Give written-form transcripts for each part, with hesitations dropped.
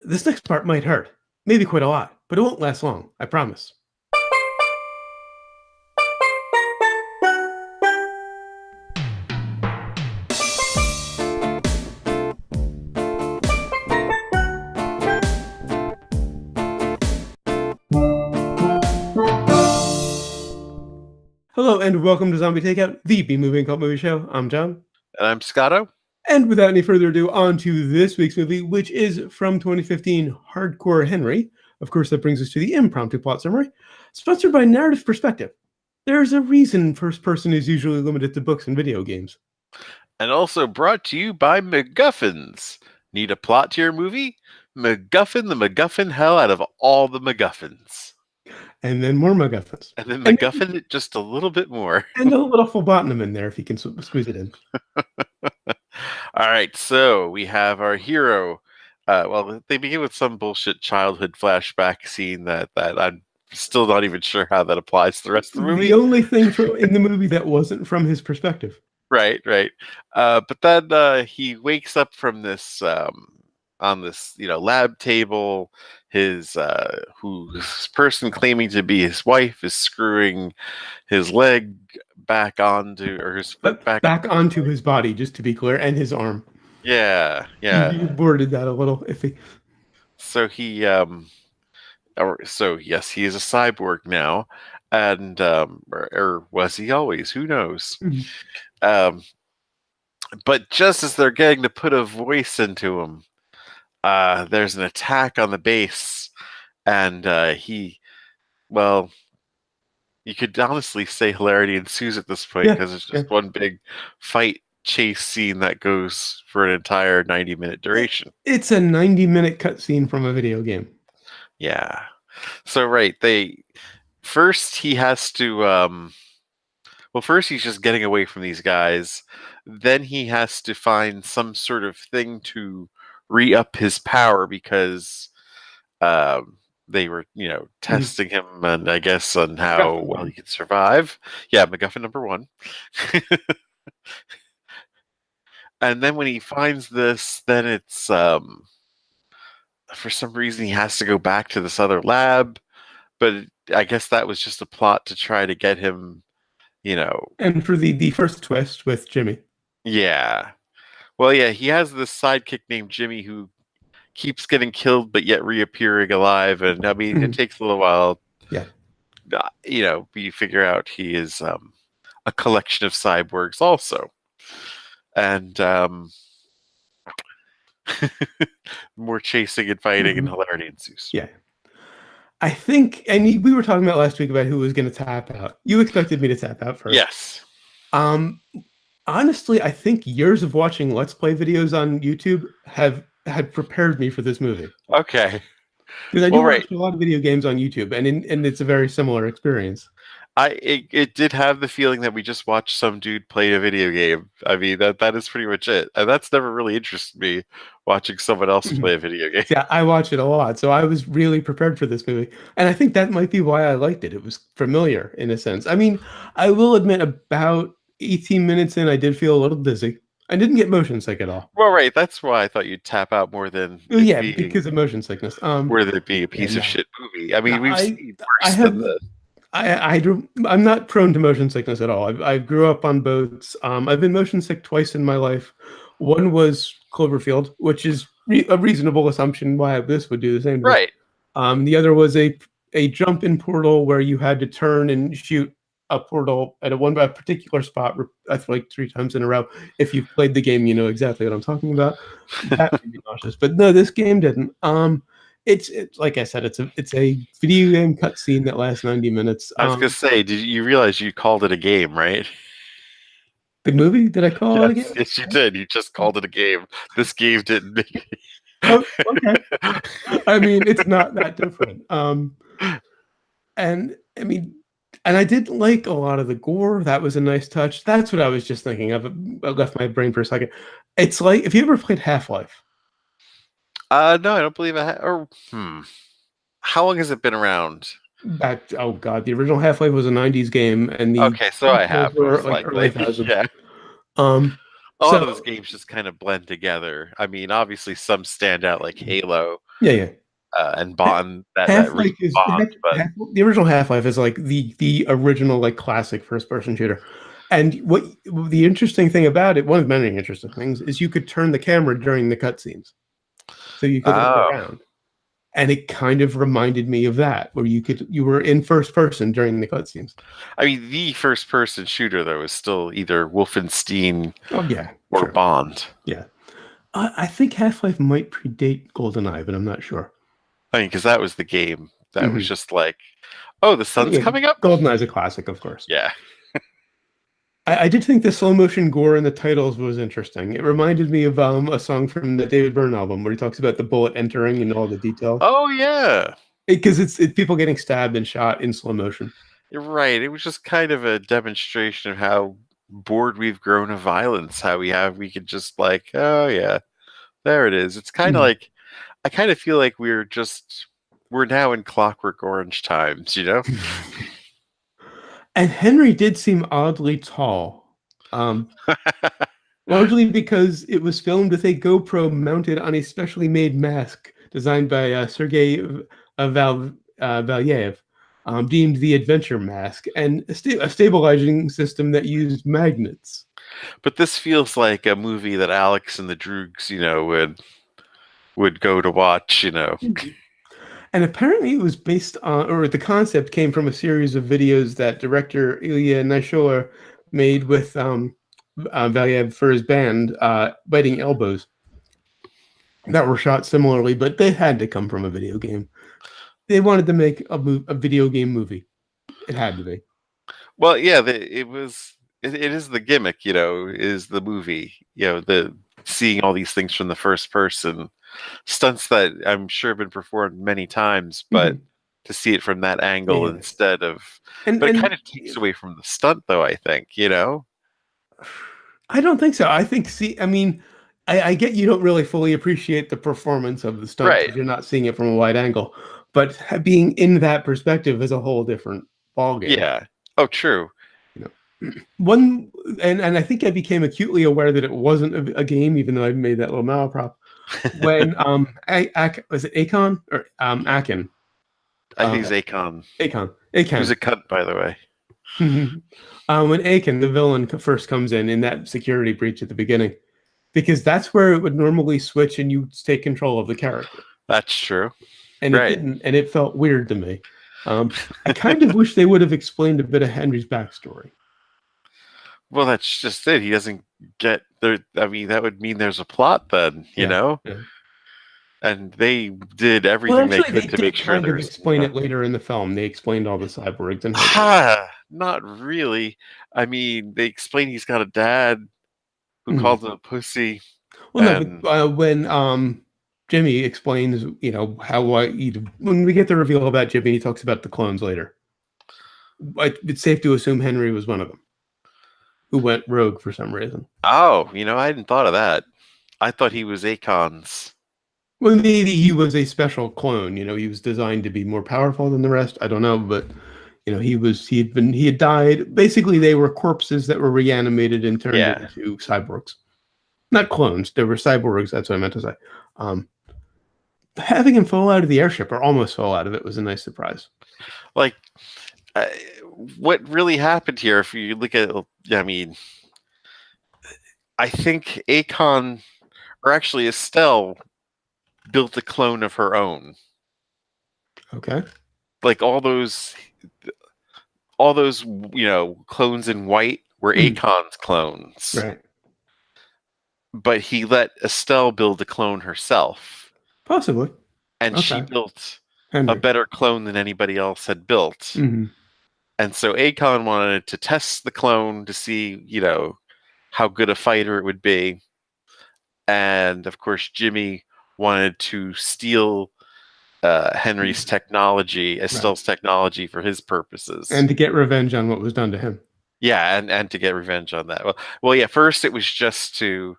This next part might hurt. Maybe quite a lot, but it won't last long, I promise. Hello and welcome to Zombie Takeout, the B-Movie and Cult Movie Show. I'm John. And I'm Scotto. And without any further ado, on to this week's movie, which is from 2015, Hardcore Henry. Of course, that brings us to the impromptu plot summary. Sponsored by Narrative Perspective. There's a reason first person is usually limited to books and video games. And also brought to you by MacGuffins. Need a plot to your movie? MacGuffin the MacGuffin hell out of all the MacGuffins. And then more MacGuffins. And then MacGuffin it just a little bit more. And a little phlebotinum in there if you can squeeze it in. All right, so we have our hero. They begin with some bullshit childhood flashback scene that I'm still not even sure how that applies to the rest of the movie. The only thing in the movie that wasn't from his perspective. Right. But then he wakes up from this on this lab table. His person claiming to be his wife is screwing his leg back onto, or his foot back onto his body, just to be clear, and his arm. Yeah. You worded that a little iffy. So he yes, he is a cyborg now, and or was he always? Who knows? Mm-hmm. But just as they're getting to put a voice into him, there's an attack on the base, and you could honestly say hilarity ensues at this point because it's just one big fight chase scene that goes for an entire 90-minute duration. It's a 90-minute cutscene from a video game. Yeah. So first he has to first he's just getting away from these guys. Then he has to find some sort of thing to re-up his power because they were, testing him, and I guess on how well he could survive. Yeah, MacGuffin number 1. And then when he finds this, then it's for some reason he has to go back to this other lab, but I guess that was just a plot to try to get him, And for the first twist with Jimmy. Yeah. Well, yeah, he has this sidekick named Jimmy who keeps getting killed but yet reappearing alive, and I mean it takes a little while. Yeah. You figure out he is a collection of cyborgs also. And more chasing and fighting and hilarity ensues. Yeah. I think, and we were talking about last week about who was going to tap out. You expected me to tap out first. Yes. Honestly, I think years of watching Let's Play videos on YouTube had prepared me for this movie. Okay. Because I do watch a lot of video games on YouTube, and it's a very similar experience. It did have the feeling that we just watched some dude play a video game. I mean, that is pretty much it. And that's never really interested me, watching someone else play a video game. Yeah, I watch it a lot, so I was really prepared for this movie. And I think that might be why I liked it. It was familiar, in a sense. I mean, I will admit, about 18 minutes in, I did feel a little dizzy. I didn't get motion sick at all. Well, right. That's why I thought you'd tap out more than because of motion sickness. More than it being a piece of shit movie. I mean, we've seen worse than this. I'm not prone to motion sickness at all. I grew up on boats. I've been motion sick twice in my life. One was Cloverfield, which is a reasonable assumption why this would do the same. Right. The other was a jump in Portal where you had to turn and shoot a portal at a particular spot, I feel like 3 times in a row. If you've played the game, you know exactly what I'm talking about. That made me nauseous, but no, this game didn't. It's like I said, it's a video game cutscene that lasts 90 minutes. I was gonna say, did you realize you called it a game, right? The movie? Did I call it a game? Yes, you did. You just called it a game. This game didn't make it. Oh, okay. I mean, it's not that different. And I mean, and I did like a lot of the gore. That was a nice touch. That's what I was just thinking of. I left my brain for a second. It's like, if you ever played Half-Life. No, I don't believe I have. How long has it been around? Oh god, the original Half-Life was a 90s game, and so I have. Like early 2000s. Yeah. All of those games just kind of blend together. I mean, obviously some stand out like Halo, Yeah, yeah. And Bond that Half Life recent is Bond, but the original Half Life is like the original like classic first person shooter. And what the interesting thing about it, one of many interesting things, is you could turn the camera during the cutscenes, so you could look oh, around. And it kind of reminded me of that, where you were in first person during the cutscenes. I mean, the first person shooter though is still either Wolfenstein Oh yeah, or true. Bond. Yeah, I think Half Life might predate GoldenEye, but I'm not sure. I mean, because that was the game that was Hmm. just like, oh, the sun's Yeah, coming up. GoldenEye is a classic, of course. Yeah. I did think the slow motion gore in the titles was interesting. It reminded me of a song from the David Byrne album where he talks about the bullet entering and all the detail. Oh yeah. Because it's people getting stabbed and shot in slow motion. You're right. It was just kind of a demonstration of how bored we've grown of violence. How we could just like, oh yeah, there it is. It's kind of Mm. like I kind of feel like we're now in Clockwork Orange times, you know? And Henry did seem oddly tall, largely because it was filmed with a GoPro mounted on a specially made mask designed by Sergei Valyev, deemed the adventure mask, and a stabilizing system that used magnets. But this feels like a movie that Alex and the Droogs, would go to watch, you know. Mhm. And apparently, it was based on, or the concept came from a series of videos that director Ilya Naishuller made with Valyev for his band, Biting Elbows, that were shot similarly, but they had to come from a video game. They wanted to make a video game movie. It had to be. Well, yeah, it is the gimmick, is the movie, the seeing all these things from the first person, stunts that I'm sure have been performed many times, but Mhm. to see it from that angle Yeah. instead of, And but it kind of takes away from the stunt, though. I think. I don't think so. I think, see, I mean, I get you don't really fully appreciate the performance of the stunt Right? because you're not seeing it from a wide angle, but being in that perspective is a whole different ballgame. Yeah. Oh, true. You know, one and I think I became acutely aware that it wasn't a game, even though I made that little malaprop when was it Akon or Akin? I think it's Akon, Akon, who's Akon. a cunt, by the way. When Aiken, the villain, first comes in that security breach at the beginning, because that's where it would normally switch and you take control of the character, That's true. and it Right. didn't, and it felt weird to me. I kind of wish they would have explained a bit of Henry's backstory. Well, that's just it. He doesn't get there. I mean, that would mean there's a plot then, you Yeah, know? yeah. And they did Well, everything they actually, they could to make did sure kind of there's. explain it later in the film. They explained all the cyborgs and how they work. Not really. I mean, they explain he's got a dad who Mhm. called him a pussy, Well, no, and but when Jimmy explains, when we get the reveal about Jimmy, he talks about the clones later. It's safe to assume Henry was one of them who went rogue for some reason. oh, I hadn't thought of that. I thought he was Akon's. Well, maybe he was a special clone. He was designed to be more powerful than the rest. I don't know, but he had died. Basically, they were corpses that were reanimated and turned Yeah, into cyborgs. Not clones. They were cyborgs. That's what I meant to say. Um, Having him fall out of the airship or almost fall out of it was a nice surprise. like uh, what really happened here? If you look at, I mean, I think Akon, or actually Estelle, built a clone of her own. Okay. Like all those clones in white were Mhm. Akon's clones, Right. but he let Estelle build a clone herself, Possibly. and she Okay. built a Henry. better clone than anybody else had built. Hmm. And so Akon wanted to test the clone to see, how good a fighter it would be. And of course, Jimmy wanted to steal Henry's technology, Right. Estelle's technology, for his purposes. And to get revenge on what was done to him. Yeah, and to get revenge on that. Well, yeah. First, it was just to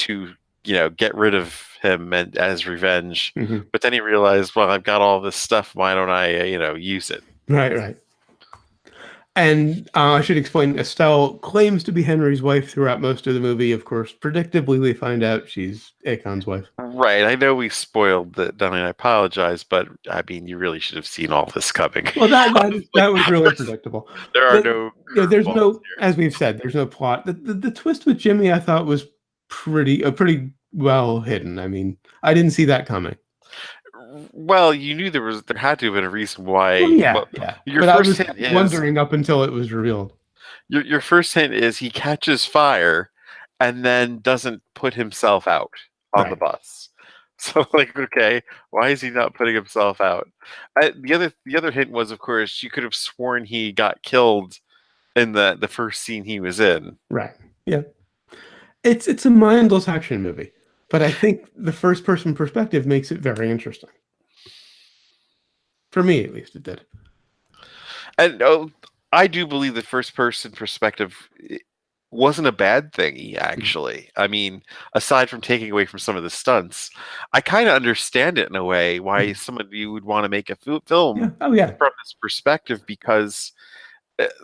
get rid of him and as revenge. Hmm. But then he realized, well, I've got all this stuff. Why don't I use it? Right. Right. And I should explain, Estelle claims to be Henry's wife throughout most of the movie. Of course, predictably, we find out she's Akon's wife. Right. I know we spoiled it, and I apologize, but I mean, you really should have seen all this coming. Well, Like, that was really predictable. there are no There's curveballs no, as we've said, there's no plot. The twist with Jimmy, I thought was pretty well hidden. I mean, I didn't see that coming. here. Well, you knew there had to have been a reason why. Well, yeah, Well, yeah. your But I first was hint is wondering up until it was revealed. your first hint is he catches fire and then doesn't put himself out on the Right. bus. So, like, okay, why is he not putting himself out? The other hint was, of course, you could have sworn he got killed in the first scene he was in. Right. Yeah. It's a mindless action movie, but I think the first person perspective makes it very interesting. For me, at least, it did. And I do believe the first person perspective wasn't a bad thing, actually. I mean, aside from taking away from some of the stunts, I kind of understand it in a way why some of you would want to make a Yeah. film Oh, yeah. from this perspective, because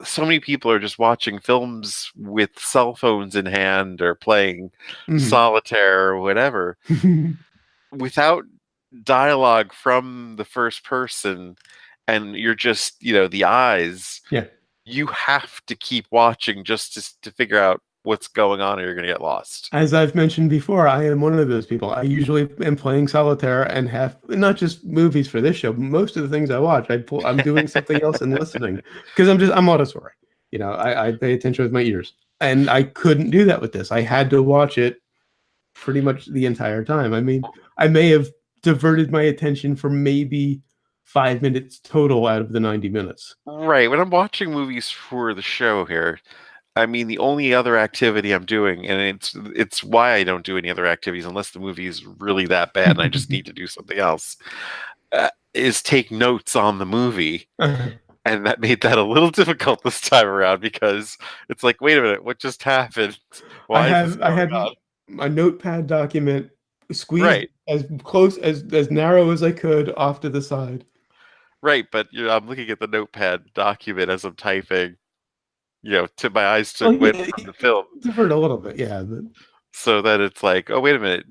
so many people are just watching films with cell phones in hand or playing solitaire or whatever without dialogue from the first person, and you're just, the eyes. Yeah. You have to keep watching just to figure out what's going on, or you're going to get lost. As I've mentioned before, I am one of those people. I usually am playing solitaire and have not just movies for this show. Most of the things I watch, I'm doing something else and listening because I'm auditory. I pay attention with my ears, and I couldn't do that with this. I had to watch it pretty much the entire time. I mean, I may have diverted my attention for maybe 5 minutes total out of the 90 minutes. Right. When I'm watching movies for the show here, I mean, the only other activity I'm doing, and it's why I don't do any other activities unless the movie is really that bad and I just need to do something else, is take notes on the movie. And that made that a little difficult this time around because it's like, wait a minute, what just happened? Why is this I going had on? a notepad document squeezed Right. as close as narrow as I could off to the side. Right, but I'm looking at the notepad document as I'm typing. To my eyes Well, went yeah, from the film, divert a little bit, yeah. But so that it's like, oh, wait a minute,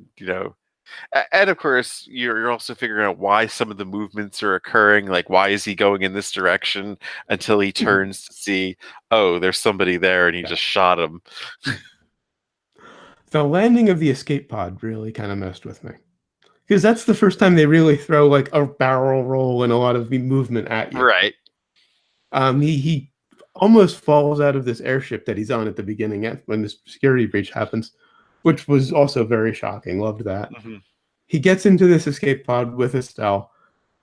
and of course you're also figuring out why some of the movements are occurring. Like, why is he going in this direction until he turns to see, oh, there's somebody there, and he just shot him. the landing of the escape pod really kind of messed with me because that's the first time they really throw like a barrel roll and a lot of the movement at you. Right. He almost falls out of this airship that he's on at the beginning when the security breach happens, which was also very shocking. Loved that. Mm-hmm. He gets into this escape pod with Estelle.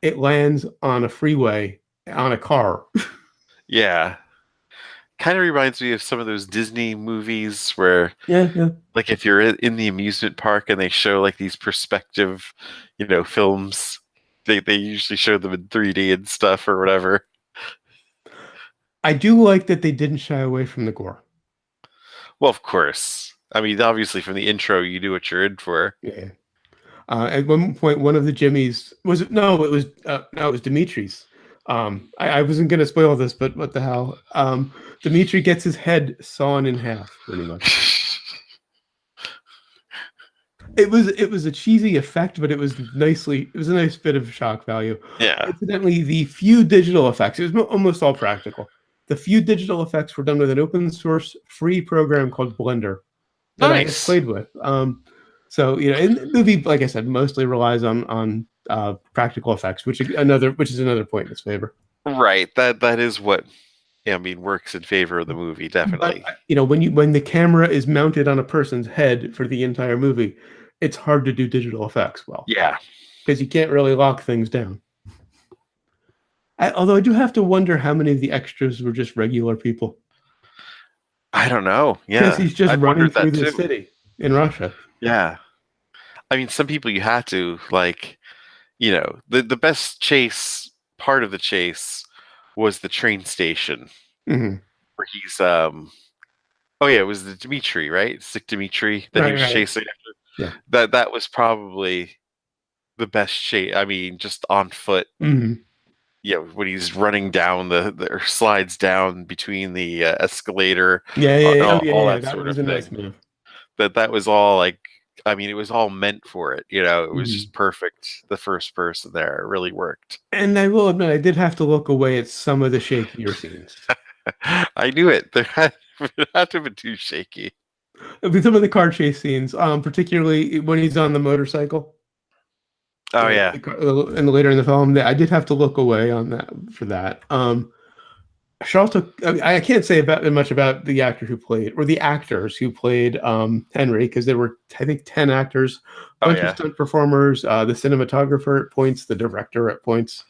It lands on a freeway on a car. Yeah. Kind of reminds me of some of those Disney movies where, Yeah. like, if you're in the amusement park and they show like these perspective, films, they usually show them in 3D and stuff or whatever. I do like that they didn't shy away from the gore. Well, of course. I mean, obviously, from the intro, you knew what you're in for. Yeah. At one point, one of the Jimmys it was Dimitri's. I wasn't going to spoil this, but what the hell? Dimitri gets his head sawn in half, pretty much. It was a cheesy effect, but it was a nice bit of shock value. Yeah. Incidentally, the few digital effects, it was almost all practical. The few digital effects were done with an open source free program called Blender that I had played with. So and the movie, like I said, mostly relies on practical effects, which is another point in its favor. Right. That is what works in favor of the movie, definitely. But, when the camera is mounted on a person's head for the entire movie, it's hard to do digital effects well. Yeah. Because you can't really lock things down. Although I do have to wonder how many of the extras were just regular people. I don't know. Yeah. Because he's just running through the city in Russia. Yeah. I mean, some people you had to, like, the best part of the chase was the train station. Mm-hmm. Where he's, oh yeah, it was the Dimitri, right? Sick Dimitri that he was chasing after. Yeah. That was probably the best chase. I mean, just on foot. Mm-hmm. Yeah, when he's running down or slides down between the escalator, Yeah, yeah, and yeah. Oh, yeah, all yeah. that That sort was of a nice thing. move. That was all like, I mean, it was all meant for it. It was Mhm. just perfect. The first person there, it really worked. And I will admit, I did have to look away at some of the shakier scenes. I knew it. It had to have been too shaky. With some of the car chase scenes, particularly when he's on the motorcycle, Oh yeah, and later in the film, I did have to look away on that for that. Charlton, I can't say about much about the actor who played, or the actors who played Henry, because there were, I think, 10 actors, a oh bunch of yeah. stunt performers, the cinematographer at points, the director at points,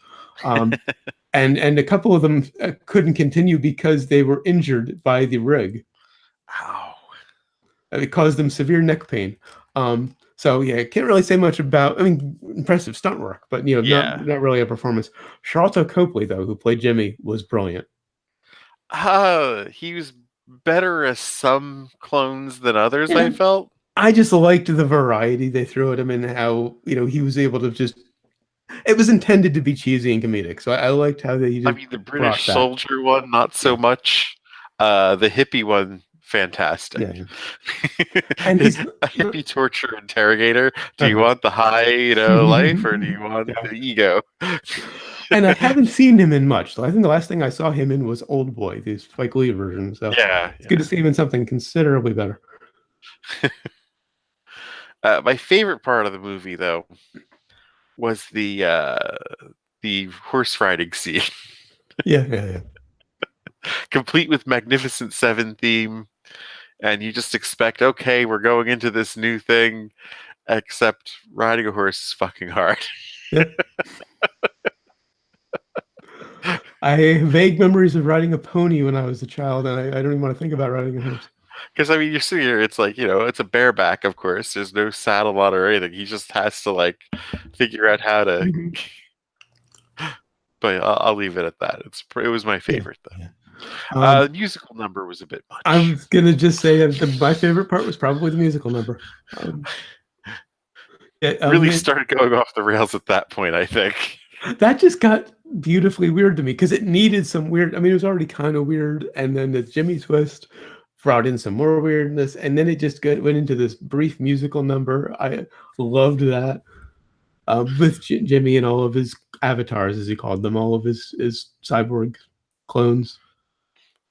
um, and a couple of them couldn't continue because they were injured by the rig. Ow. It caused them severe neck pain. So yeah, I can't really say much about. I mean, impressive stunt work, but Yeah. not really a performance. Charlton Copley, though, who played Jimmy, was brilliant. He was better as some clones than others, Yeah, I felt. I just liked the variety they threw at him and how he was able to just. It was intended to be cheesy and comedic, so I liked how they I just mean, the brought British that. soldier one, not so Yeah, much. The hippie one, fantastic. yeah, and A he's hippie torture interrogator. Do you uh-huh. want the high, life, or do you want Yeah. the ego? And I haven't seen him in much. So I think the last thing I saw him in was Old Boy, the Spike Lee version. So Yeah, it's good to yeah. see him in something considerably better. My favorite part of the movie, though, was the horse riding scene, Yeah, yeah, yeah. complete with Magnificent Seven theme, and you just expect, okay, we're going into this new thing, except riding a horse is fucking hard. Yeah. I have vague memories of riding a pony when I was a child, and I don't even want to think about riding a horse. Because I mean, you're sitting here, it's like, it's a bareback, of course. There's no saddle on or anything. He just has to like figure out how to. Mhm. But I'll leave it at that. It was my Yeah, favorite though. yeah. Um, The musical number was a bit I much. was gonna just say that my favorite part was probably the musical number. Yeah, Really started going off the rails at that point, I think. that just got beautifully weird to me because it needed some weird. I mean, it was already kind of weird, and then the Jimmy twist brought in some more weirdness, and then it just went into this brief musical number. I loved that with Jimmy and all of his avatars, as he called them, all of his cyborg clones.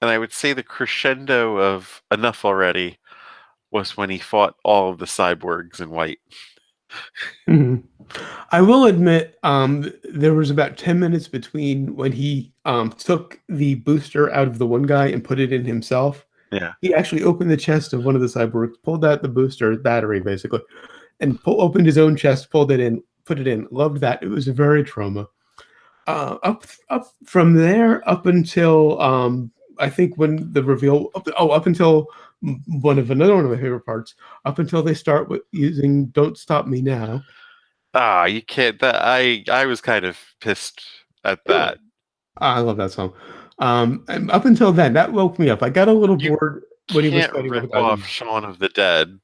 And I would say the crescendo of enough already was when he fought all of the cyborgs in white. Mhm. I will admit, there was about 10 minutes between when he took the booster out of the one guy and put it in himself. Yeah. He actually opened the chest of one of the cyborgs, pulled out the booster battery, basically, and opened his own chest, pulled it in, put it in. Loved that. It was very trauma. Up from there, up until I think when the reveal. Up until another one of my favorite parts. Up until they start with using "Don't Stop Me Now." Ah, you can't. I was kind of pissed at Really, that. I love that song. And up until then, that woke me up. I got a little You bored when he was can't fighting all the rip guys. off Shaun of the Dead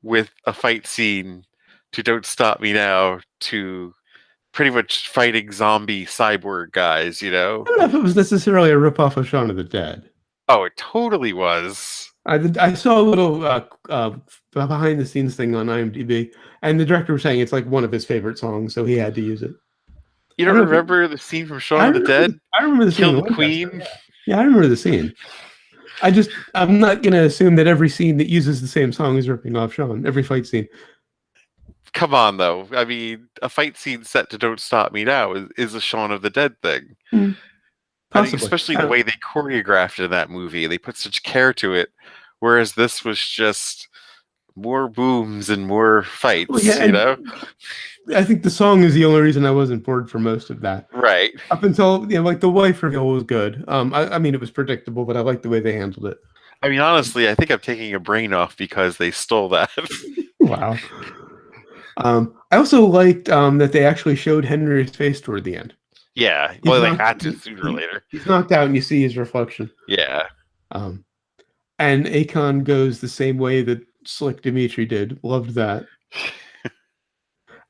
with a fight scene to Don't Stop Me Now to pretty much fighting zombie cyborg guys. I don't know if it was necessarily a ripoff of Shaun of the Dead. Oh, it totally was. I saw a little behind the scenes thing on IMDb, and the director was saying it's like one of his favorite songs, so he had to use it. You I don't don't know. remember the scene from Shaun of the Dead? I remember the scene Kill in the Winchester. Queen? Yeah, I remember the scene. I'm not gonna assume that every scene that uses the same song is ripping off Shaun. Every fight scene. Come on, though. I mean, a fight scene set to Don't Stop Me Now is a Shaun of the Dead thing. Hmm, I think, possibly. especially the way they choreographed it in that movie, they put such care to it. Whereas this was just more booms and more Well, yeah, fights. and I think the song is the only reason I wasn't bored for most of that. Right. Up until like the wife reveal was good. I mean it was predictable, but I liked the way they handled it. I mean, honestly, I think I'm taking a brain off because they stole that. Wow. I also liked that they actually showed Henry's face toward the end. Yeah. He's Well, they knocked had to sooner or later. he's knocked out, and you see his reflection. Yeah. Um, and Akon goes the same way that Slick Dimitri did. Loved that,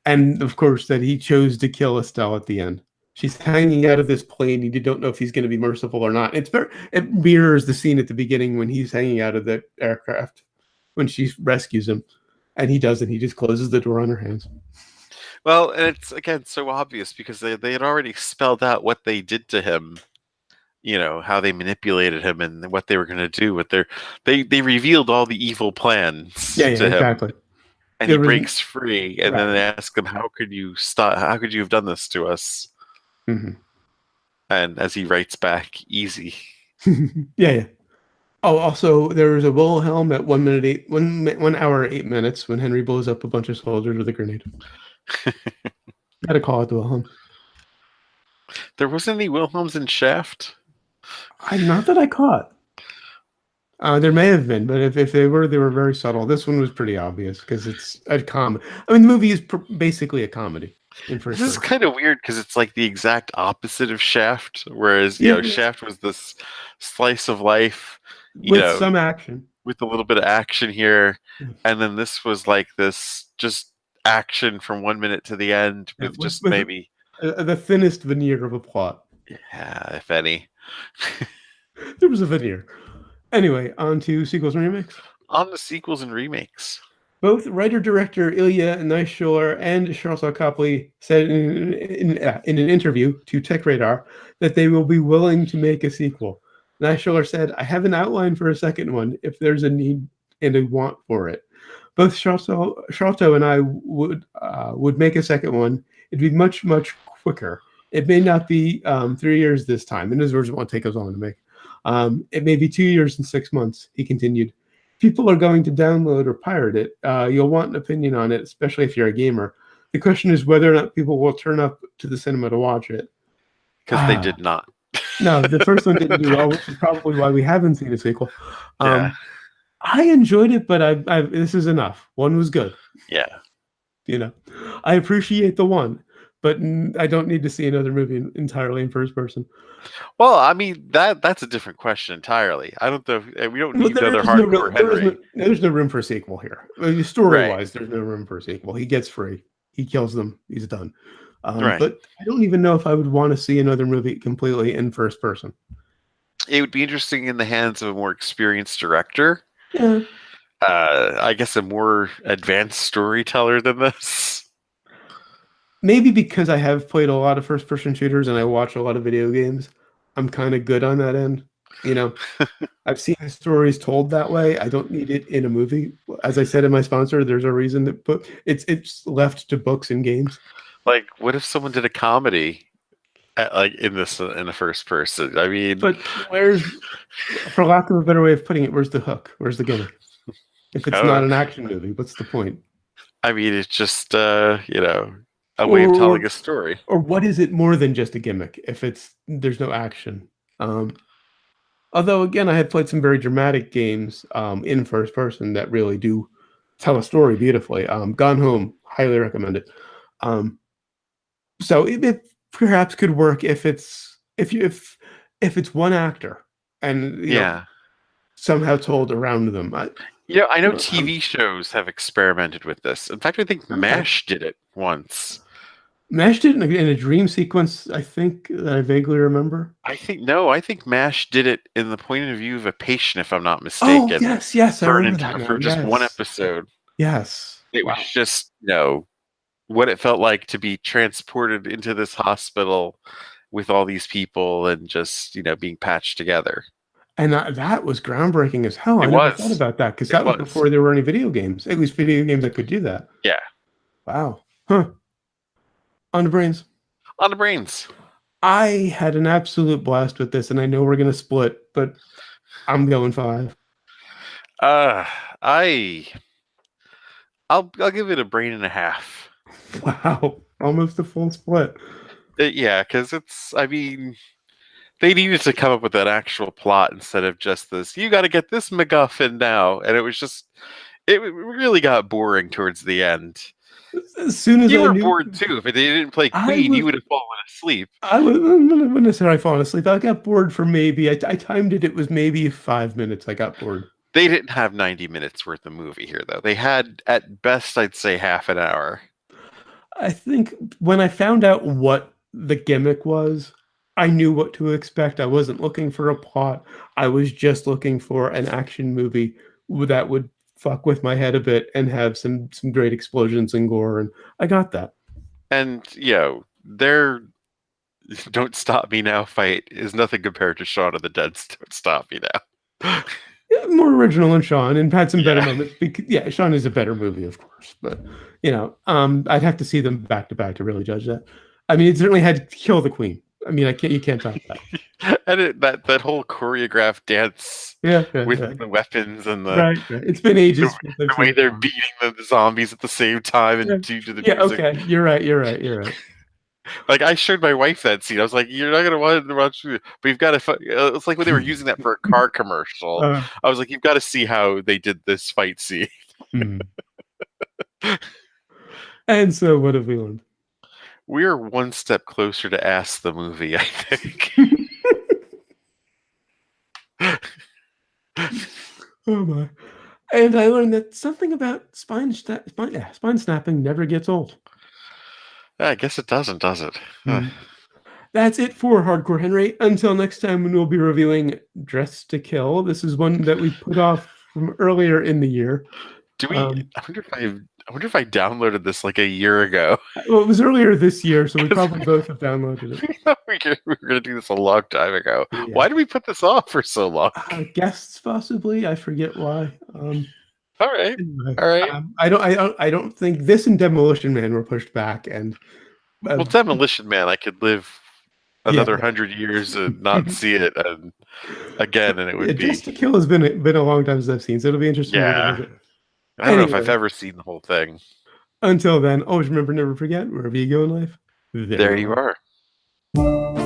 and of course that he chose to kill Estelle at the end. She's hanging out of this plane, and you don't know if he's going to be merciful or not. It mirrors the scene at the beginning when he's hanging out of the aircraft when she rescues him, and he doesn't. He just closes the door on her hands. Well, and it's again so obvious because they had already spelled out what they did to him. You know how they manipulated him and what they were going to do with they revealed all the evil plans Yeah, to him, exactly. and he There was breaks free, and then right. they ask him, "How could you stop? How could you have done this to us?" Mhm. And as he writes back, "Easy." Yeah. Oh, also, there was a Wilhelm at 1 hour 8 minutes when Henry blows up a bunch of soldiers with a grenade. Had to call it the Wilhelm. There wasn't any Wilhelms in Shaft. Not that I caught. There may have been, but if they were very subtle. This one was pretty obvious because it's a comedy. I mean, the movie is basically a comedy in first This is person. kind of weird because it's like the exact opposite of Shaft, whereas Yeah, Shaft was this slice of life, you with know, some action. with a little bit of action here, Yeah, and then this was like this just action from 1 minute to the end with just with maybe, the thinnest veneer of a plot. yeah, if any. There was a veneer. Anyway, on to sequels and remakes. On the sequels and remakes. Both writer-director Ilya Naishuller and Charles Copley said in an interview to Tech Radar that they will be willing to make a sequel. Naishuller said, "I have an outline for a second one if there's a need and a want for it. Both Charlto and I would make a second one. It'd be much, much quicker. It may not be 3 years this time. In his words, it won't take as long to make. It may be 2 years and 6 months," he continued. "People are going to download or pirate it. You'll want an opinion on it, especially if you're a gamer. The question is whether or not people will turn up to the cinema to watch it." Because they did not. No, the first one didn't do well, which is probably why we haven't seen a sequel. Yeah. I enjoyed it, but this is enough. One was good. Yeah. I appreciate the one, but I don't need to see another movie entirely in first person. Well, I mean that's a different question entirely. I don't know. We don't need another hardcore Henry. There's no room for a sequel here. Story-wise, there's no room for a sequel. He gets free. He kills them. He's done. Right. But I don't even know if I would want to see another movie completely in first person. It would be interesting in the hands of a more experienced director. Yeah. I guess a more advanced storyteller than this. Maybe because I have played a lot of first-person shooters and I watch a lot of video games, I'm kind of good on that end. I've seen the stories told that way. I don't need it in a movie. As I said in my sponsor, there's a reason that it's left to books and games. Like, what if someone did a comedy, in the first person? I mean, but for lack of a better way of putting it, where's the hook? Where's the gimmick? If it's not an action movie, what's the point? I mean, it's just a way of telling a story. Or what is it more than just a gimmick if there's no action? Although again, I have played some very dramatic games in first person that really do tell a story beautifully. Gone Home, highly recommend it. So it perhaps could work if it's one actor and somehow told around them. I know TV shows have experimented with this. In fact, I think MASH did it once. MASH did it in a dream sequence, I think, that I vaguely remember. I think MASH did it in the point of view of a patient, if I'm not mistaken. Oh, yes, I remember that for just one episode. Yes. It was just, what it felt like to be transported into this hospital with all these people and just, being patched together. And that was groundbreaking as hell. I never thought about that because that was before there were any video games, at least video games that could do that. Yeah. Wow. Huh. On the brains. I had an absolute blast with this, and I know we're going to split, but I'm going 5. I'll give it a brain and a half. Wow. Almost a full split. Yeah, because they needed to come up with an actual plot instead of just this, you got to get this MacGuffin now. And it was just, it really got boring towards the end. As soon as you were bored too. If they didn't play Queen, you would have fallen asleep. I wouldn't necessarily fallen asleep. I got bored for maybe, I timed it, it was maybe 5 minutes. I got bored. They didn't have 90 minutes worth of movie here, though. They had, at best, I'd say half an hour. I think when I found out what the gimmick was. I knew what to expect. I wasn't looking for a plot. I was just looking for an action movie that would fuck with my head a bit and have some great explosions and gore, and I got that. And their "Don't Stop Me Now" fight is nothing compared to Shaun of the Dead's "Don't Stop Me Now." Yeah, more original than Sean, and had some better Yeah. moments. Yeah, Sean is a better movie, of course, but I'd have to see them back to back to really judge that. I mean, it certainly had Kill the Queen. I mean, I can't you can't top that. And that whole choreographed dance Yeah, yeah, with yeah. the weapons and Right, right. It's been the, ages since I've the way seen they're Sean. beating the zombies at the same time Yeah, and due to the yeah. music. Okay, you're right. You're right. You're right. Like, I showed my wife that scene. I was like, "You're not gonna want to watch it, but you've got to." It's like when they were using that for a car commercial. Uh, I was like, "You've got to see how they did this fight scene." hmm. And so, what have we learned? We're one step closer to Ass the movie, I think. Oh my! And I learned that something about spine snapping never gets old. I guess it doesn't, does it? Hmm. That's it for Hardcore Henry. Until next time, when we'll be reviewing Dress to Kill. This is one that we put off from earlier in the year. Do we? Um, I wonder if I downloaded this like a year ago. well, it was earlier this year, so we 'Cause probably both have downloaded it. we were gonna do this a long time ago. Yeah. Why did we put this off for so long? Guests, possibly. I forget why. All right, Anyway, all right. I don't think this and Demolition Man were pushed back, and Well, Demolition Man, I could live yeah, another 100 years and not see it again, and it yeah, would Dress be to Kill has been a long time since I've seen, so it'll be interesting to yeah. revisit. I don't know if I've Anyway, ever seen the whole thing. until then, always remember, never forget, wherever you go in life, there There you you are. are.